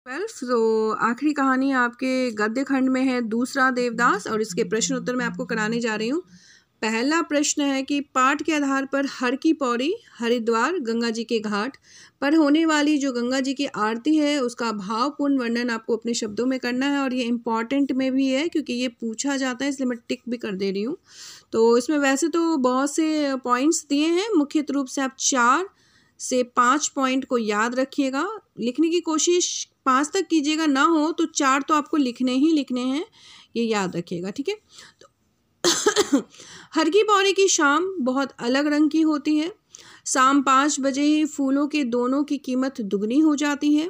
12 तो आखिरी कहानी आपके गद्य खंड में है दूसरा देवदास, और इसके प्रश्न उत्तर मैं आपको कराने जा रही हूँ। पहला प्रश्न है कि पाठ के आधार पर हर की पौड़ी, हरिद्वार, गंगा जी के घाट पर होने वाली जो गंगा जी की आरती है उसका भावपूर्ण वर्णन आपको अपने शब्दों में करना है। और ये इम्पॉर्टेंट में भी है क्योंकि ये पूछा जाता है, इसलिए मैं टिक भी कर दे रही हूँ। तो इसमें वैसे तो बहुत से पॉइंट्स दिए हैं, मुख्यत रूप से आप 4 से 5 पॉइंट को याद रखिएगा। लिखने की कोशिश 5 तक कीजिएगा, ना हो तो 4 तो आपको लिखने ही लिखने हैं, ये याद रखिएगा, ठीक है। तो हर की पौड़ी की शाम बहुत अलग रंग की होती है। शाम 5 बजे ही फूलों के दोनों की कीमत दुगनी हो जाती है।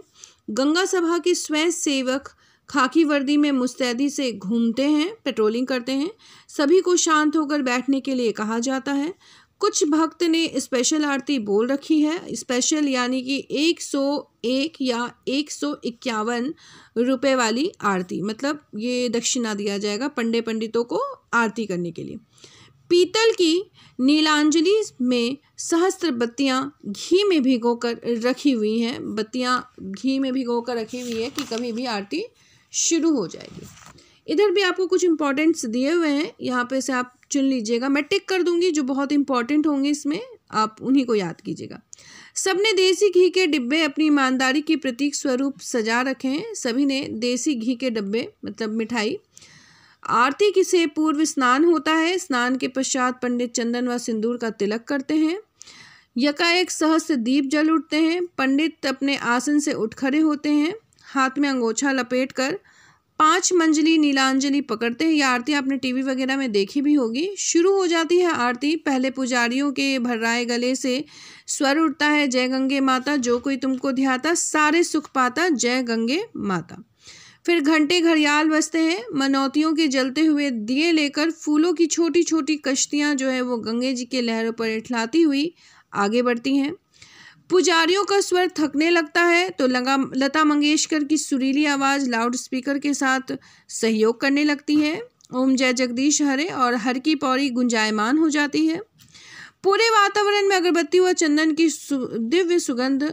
गंगा सभा के स्वयं सेवक खाकी वर्दी में मुस्तैदी से घूमते हैं, पेट्रोलिंग करते हैं। सभी को शांत होकर बैठने के लिए कहा जाता है। कुछ भक्त ने स्पेशल आरती बोल रखी है। स्पेशल यानी कि 101 या 151 रुपए वाली आरती, मतलब ये दक्षिणा दिया जाएगा पंडितों को आरती करने के लिए। पीतल की नीलांजलि में सहस्त्र बत्तियां घी में भिगोकर रखी हुई हैं। बत्तियां घी में भिगोकर रखी हुई है कि कभी भी आरती शुरू हो जाएगी। इधर भी आपको कुछ इंपॉर्टेंट्स दिए हुए हैं, यहाँ पे से आप चुन लीजिएगा। मैं टिक कर दूंगी, जो बहुत इंपॉर्टेंट होंगे इसमें आप उन्हीं को याद कीजिएगा। सबने देसी घी के डिब्बे अपनी ईमानदारी की प्रतीक स्वरूप सजा रखे हैं। सभी ने देसी घी के डिब्बे, मतलब मिठाई। आरती की से पूर्व स्नान होता है। स्नान के पश्चात पंडित चंदन व सिंदूर का तिलक करते हैं। यकाएक सहस्त्र दीप जल उठते हैं। पंडित अपने आसन से उठ खड़े होते हैं, हाथ में अंगोछा लपेट कर 5 मंजली नीलांजलि पकड़ते हैं। यह आरती आपने टीवी वगैरह में देखी भी होगी। शुरू हो जाती है आरती। पहले पुजारियों के भर्राए गले से स्वर उठता है, जय गंगे माता, जो कोई तुमको ध्याता सारे सुख पाता, जय गंगे माता। फिर घंटे घड़ियाल बजते हैं। मनौतियों के जलते हुए दिए लेकर फूलों की छोटी छोटी कश्तियाँ जो है वो गंगे जी के लहरों पर इठलाती हुई आगे बढ़ती हैं। पुजारियों का स्वर थकने लगता है तो लता मंगेशकर की सुरीली आवाज़ लाउड स्पीकर के साथ सहयोग करने लगती है। ओम जय जगदीश हरे और हर की पौड़ी गुंजायमान हो जाती है। पूरे वातावरण में अगरबत्ती व चंदन की दिव्य सुगंध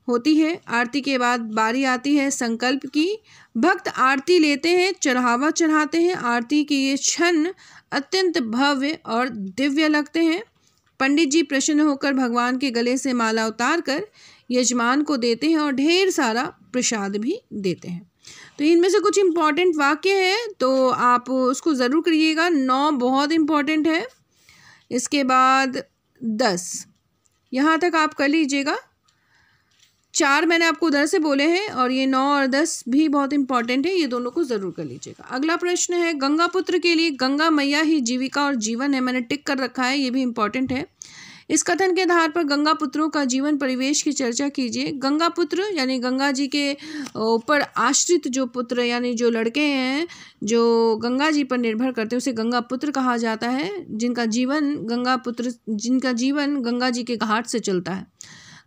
होती है। आरती के बाद बारी आती है संकल्प की। भक्त आरती लेते हैं, चढ़ावा चढ़ाते हैं। आरती के ये क्षण अत्यंत भव्य और दिव्य लगते हैं। पंडित जी प्रसन्न होकर भगवान के गले से माला उतार कर यजमान को देते हैं और ढेर सारा प्रसाद भी देते हैं। तो इनमें से कुछ इम्पॉर्टेंट वाक्य हैं, तो आप उसको ज़रूर करिएगा। 9 बहुत इम्पॉर्टेंट है। इसके बाद 10 यहाँ तक आप कर लीजिएगा। 4 मैंने आपको उधर से बोले हैं और ये 9 और 10 भी बहुत इंपॉर्टेंट है, ये दोनों को ज़रूर कर लीजिएगा। अगला प्रश्न है, गंगा पुत्र के लिए गंगा मैया ही जीविका और जीवन है। मैंने टिक कर रखा है, ये भी इम्पॉर्टेंट है। इस कथन के आधार पर गंगा पुत्रों का जीवन परिवेश की चर्चा कीजिए। गंगा पुत्र यानी गंगा जी के ऊपर आश्रित जो पुत्र यानी जो लड़के हैं जो गंगा जी पर निर्भर करते हैं उसे गंगा पुत्र कहा जाता है, जिनका जीवन गंगा जी के घाट से चलता है।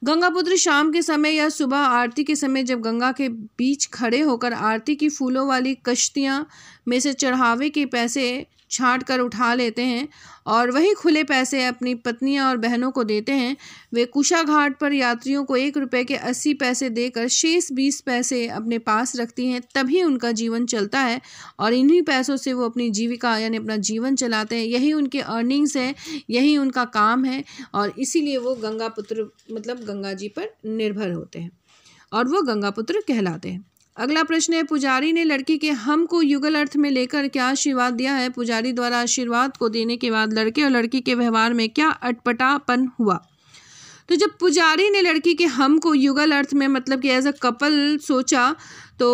गंगापुत्र शाम के समय या सुबह आरती के समय जब गंगा के बीच खड़े होकर आरती की फूलों वाली कश्तियाँ में से चढ़ावे के पैसे छांट कर उठा लेते हैं और वही खुले पैसे अपनी पत्नियां और बहनों को देते हैं। वे कुशा घाट पर यात्रियों को 1 रुपये के 80 पैसे देकर शेष 20 पैसे अपने पास रखती हैं, तभी उनका जीवन चलता है और इन्हीं पैसों से वो अपनी जीविका यानी अपना जीवन चलाते हैं। यही उनके अर्निंग्स है, यही उनका काम है और इसीलिए वो गंगा पुत्र मतलब गंगा जी पर निर्भर होते हैं और वो गंगा पुत्र कहलाते हैं। अगला प्रश्न है, पुजारी ने लड़की के हम को युगल अर्थ में लेकर क्या आशीर्वाद दिया है। पुजारी द्वारा आशीर्वाद को देने के बाद लड़के और लड़की के व्यवहार में क्या अटपटापन हुआ। तो जब पुजारी ने लड़की के हम को युगल अर्थ में मतलब कि एज अ कपल सोचा तो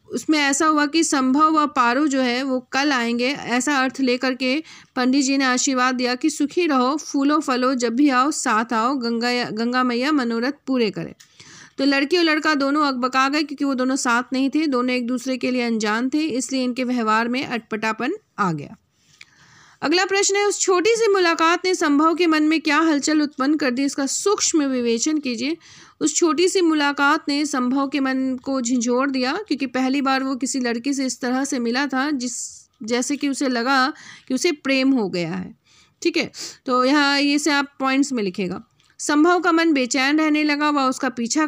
उसमें ऐसा हुआ कि संभव व पारो जो है वो कल आएंगे, ऐसा अर्थ लेकर के पंडित जी ने आशीर्वाद दिया कि सुखी रहो, फूलो फलो, जब भी आओ साथ आओ, गंगा मैया मनोरथ पूरे करे। तो लड़की और लड़का दोनों अकबका गए क्योंकि वो दोनों साथ नहीं थे, दोनों एक दूसरे के लिए अनजान थे, इसलिए इनके व्यवहार में अटपटापन आ गया। अगला प्रश्न है, उस छोटी सी मुलाकात ने संभव के मन में क्या हलचल उत्पन्न कर दी, इसका सूक्ष्म विवेचन कीजिए। उस छोटी सी मुलाकात ने संभव के मन को झिझोड़ दिया क्योंकि पहली बार वो किसी लड़की से इस तरह से मिला था जैसे कि उसे लगा कि उसे प्रेम हो गया है। ठीक है, तो यहाँ ये से आप पॉइंट्स में लिखेगा। संभव का मन बेचैन रहने लगा, वह उसका पीछा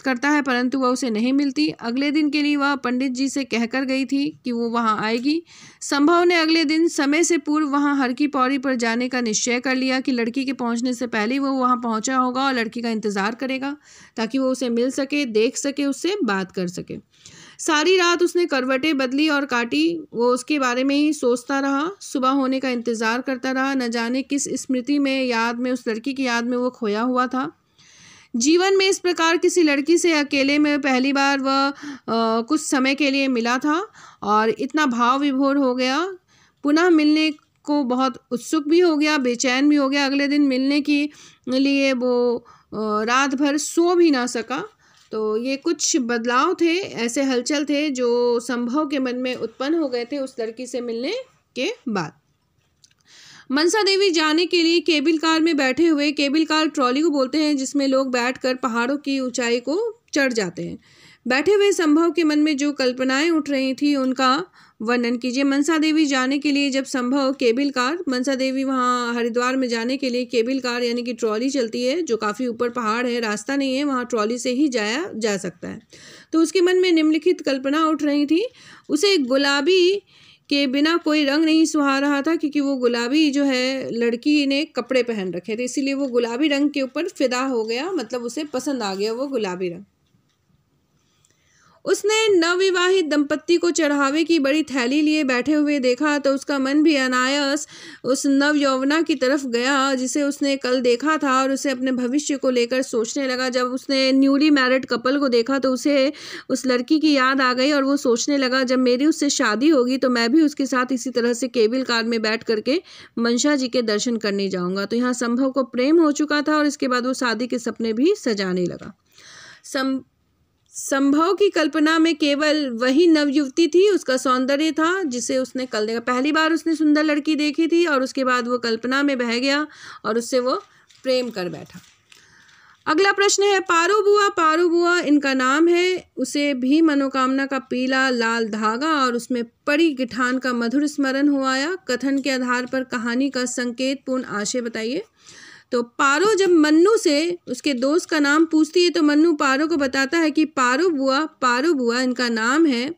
करता है परंतु वह उसे नहीं मिलती। अगले दिन के लिए वह पंडित जी से कहकर गई थी कि वो वहाँ आएगी। संभव ने अगले दिन समय से पूर्व वहाँ हर की पौड़ी पर जाने का निश्चय कर लिया कि लड़की के पहुँचने से पहले वो वहाँ पहुँचा होगा और लड़की का इंतज़ार करेगा ताकि वो उसे मिल सके, देख सके, उससे बात कर सके। सारी रात उसने करवटें बदली और काटी। वो उसके बारे में ही सोचता रहा, सुबह होने का इंतज़ार करता रहा। न जाने किस स्मृति में, याद में, उस लड़की की याद में वो खोया हुआ था। जीवन में इस प्रकार किसी लड़की से अकेले में पहली बार वह कुछ समय के लिए मिला था और इतना भाव विभोर हो गया। पुनः मिलने को बहुत उत्सुक भी हो गया, बेचैन भी हो गया। अगले दिन मिलने के लिए वो रात भर सो भी ना सका। तो ये कुछ बदलाव थे, ऐसे हलचल थे जो संभव के मन में उत्पन्न हो गए थे उस लड़की से मिलने के बाद। मनसा देवी जाने के लिए केबल कार में बैठे हुए, केबल कार ट्रॉली को बोलते हैं जिसमें लोग बैठकर पहाड़ों की ऊंचाई को चढ़ जाते हैं। बैठे हुए संभव के मन में जो कल्पनाएं उठ रही थी उनका वर्णन कीजिए। मनसा देवी जाने के लिए जब संभव केबल कार, मनसा देवी वहाँ हरिद्वार में जाने के लिए केबल कार यानी कि ट्रॉली चलती है जो काफ़ी ऊपर पहाड़ है, रास्ता नहीं है, वहाँ ट्रॉली से ही जाया जा सकता है। तो उसके मन में निम्नलिखित कल्पना उठ रही थी। उसे गुलाबी के बिना कोई रंग नहीं सुहा रहा था क्योंकि वो गुलाबी जो है लड़की ने कपड़े पहन रखे थे, इसीलिए वो गुलाबी रंग के ऊपर फिदा हो गया, मतलब उसे पसंद आ गया वो गुलाबी रंग। उसने नवविवाहित दंपत्ति को चढ़ावे की बड़ी थैली लिए बैठे हुए देखा तो उसका मन भी अनायास उस नव यौवना की तरफ गया जिसे उसने कल देखा था और उसे अपने भविष्य को लेकर सोचने लगा। जब उसने न्यूली मैरिड कपल को देखा तो उसे उस लड़की की याद आ गई और वो सोचने लगा जब मेरी उससे शादी होगी तो मैं भी उसके साथ इसी तरह से केबल कार में बैठ करके मनसा जी के दर्शन करने जाऊँगा। तो यहाँ संभव को प्रेम हो चुका था और इसके बाद वो शादी के सपने भी सजाने लगा। संभव की कल्पना में केवल वही नवयुवती थी, उसका सौंदर्य था जिसे उसने कल देखा। पहली बार उसने सुंदर लड़की देखी थी और उसके बाद वो कल्पना में बह गया और उससे वो प्रेम कर बैठा। अगला प्रश्न है पारो बुआ। पारो बुआ इनका नाम है। उसे भी मनोकामना का पीला लाल धागा और उसमें पड़ी गिठान का मधुर स्मरण हो आया। कथन के आधार पर कहानी का संकेतपूर्ण आशय बताइए। तो पारो जब मन्नू से उसके दोस्त का नाम पूछती है तो मन्नू पारो को बताता है कि पारो बुआ इनका नाम है।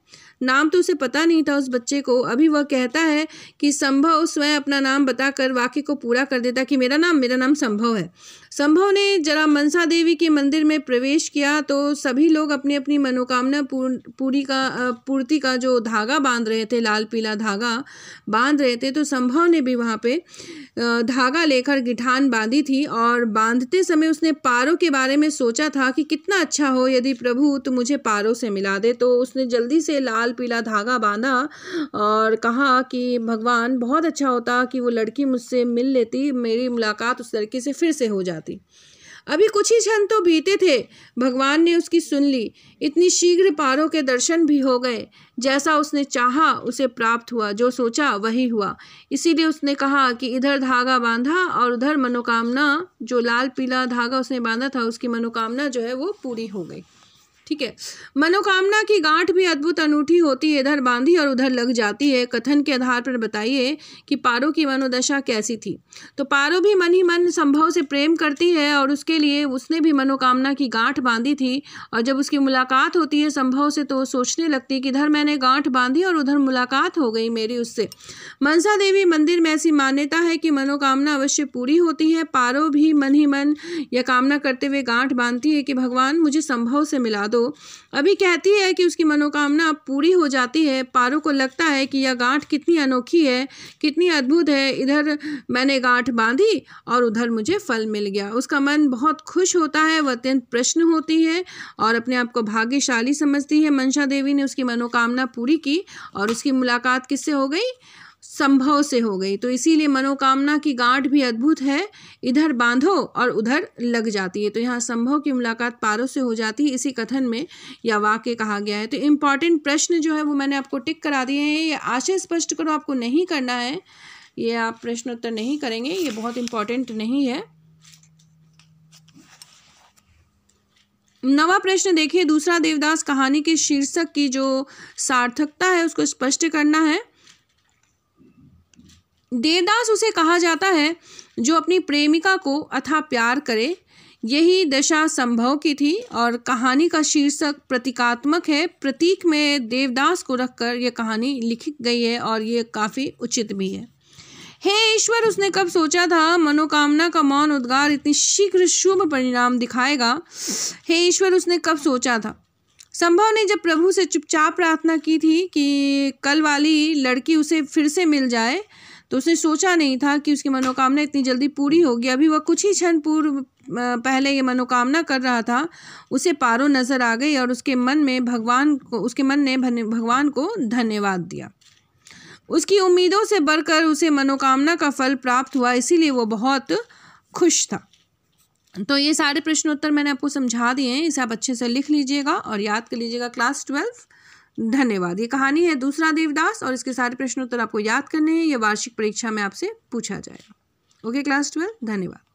नाम तो उसे पता नहीं था उस बच्चे को। अभी वह कहता है कि संभव स्वयं अपना नाम बताकर वाक्य को पूरा कर देता कि मेरा नाम संभव है। संभव ने जरा मनसा देवी के मंदिर में प्रवेश किया तो सभी लोग अपनी अपनी मनोकामना पूर्ति का जो धागा बांध रहे थे, लाल पीला धागा बांध रहे थे। तो संभव ने भी वहाँ पे धागा लेकर गिठान बांधी थी और बांधते समय उसने पारो के बारे में सोचा था कि कितना अच्छा हो यदि प्रभु तो मुझे पारो से मिला दे। तो उसने जल्दी से लाल पीला धागा बांधा और कहा कि भगवान बहुत अच्छा होता कि वो लड़की मुझसे मिल लेती, मेरी मुलाकात उस लड़की से फिर से हो जाती। अभी कुछ ही क्षण तो बीते थे, भगवान ने उसकी सुन ली। इतनी शीघ्र पारो के दर्शन भी हो गए। जैसा उसने चाहा उसे प्राप्त हुआ, जो सोचा वही हुआ। इसीलिए उसने कहा कि इधर धागा बांधा और उधर मनोकामना, जो लाल पीला धागा उसने बांधा था उसकी मनोकामना जो है वो पूरी हो गई। ठीक है। मनोकामना की गांठ भी अद्भुत अनूठी होती है, इधर बांधी और उधर लग जाती है। कथन के आधार पर बताइए कि पारो की मनोदशा कैसी थी। तो पारो भी मन ही मन संभव से प्रेम करती है और उसके लिए उसने भी मनोकामना की गांठ बांधी थी। और जब उसकी मुलाकात होती है संभव से तो सोचने लगती है कि इधर मैंने गांठ बांधी और उधर मुलाकात हो गई मेरी उससे। मनसा देवी मंदिर में ऐसी मान्यता है कि मनोकामना अवश्य पूरी होती है। पारो भी मन ही मन यह कामना करते हुए गांठ बांधती है कि भगवान मुझे संभव से मिला दो। अभी कहती है कि उसकी मनोकामना पूरी हो जाती है। पारो को लगता है कि यह गांठ कितनी अनोखी है, कितनी अद्भुत है। इधर मैंने गांठ बांधी और उधर मुझे फल मिल गया। उसका मन बहुत खुश होता है, वह अत्यंत प्रसन्न होती है और अपने आप को भाग्यशाली समझती है। मनसा देवी ने उसकी मनोकामना पूरी की और उसकी मुलाकात किससे हो गई? संभव से हो गई। तो इसीलिए मनोकामना की गांठ भी अद्भुत है, इधर बांधो और उधर लग जाती है। तो यहाँ संभव की मुलाकात पारो से हो जाती है, इसी कथन में यह वाक्य कहा गया है। तो इम्पॉर्टेंट प्रश्न जो है वो मैंने आपको टिक करा दिए हैं। ये आशय स्पष्ट करो आपको नहीं करना है, ये आप प्रश्नोत्तर नहीं करेंगे, ये बहुत इम्पॉर्टेंट नहीं है। नवा प्रश्न देखिए, दूसरा देवदास कहानी के शीर्षक की जो सार्थकता है उसको स्पष्ट करना है। देवदास उसे कहा जाता है जो अपनी प्रेमिका को अथाह प्यार करे। यही दशा संभव की थी और कहानी का शीर्षक प्रतीकात्मक है। प्रतीक में देवदास को रखकर यह कहानी लिखी गई है और ये काफ़ी उचित भी है। हे ईश्वर, उसने कब सोचा था मनोकामना का मौन उद्गार इतनी शीघ्र शुभ परिणाम दिखाएगा। हे ईश्वर, उसने कब सोचा था। संभव ने जब प्रभु से चुपचाप प्रार्थना की थी कि कल वाली लड़की उसे फिर से मिल जाए, तो उसने सोचा नहीं था कि उसकी मनोकामना इतनी जल्दी पूरी होगी। अभी वह कुछ ही क्षण पूर्व पहले ये मनोकामना कर रहा था, उसे पारो नजर आ गई और उसके मन ने भगवान को धन्यवाद दिया। उसकी उम्मीदों से बढ़कर उसे मनोकामना का फल प्राप्त हुआ, इसीलिए वो बहुत खुश था। तो ये सारे प्रश्नोत्तर मैंने आपको समझा दिए हैं, इसे आप अच्छे से लिख लीजिएगा और याद कर लीजिएगा क्लास 12। धन्यवाद। ये कहानी है दूसरा देवदास और इसके सारे प्रश्नोत्तर आपको याद करने हैं। ये वार्षिक परीक्षा में आपसे पूछा जाएगा। ओके क्लास 12, धन्यवाद।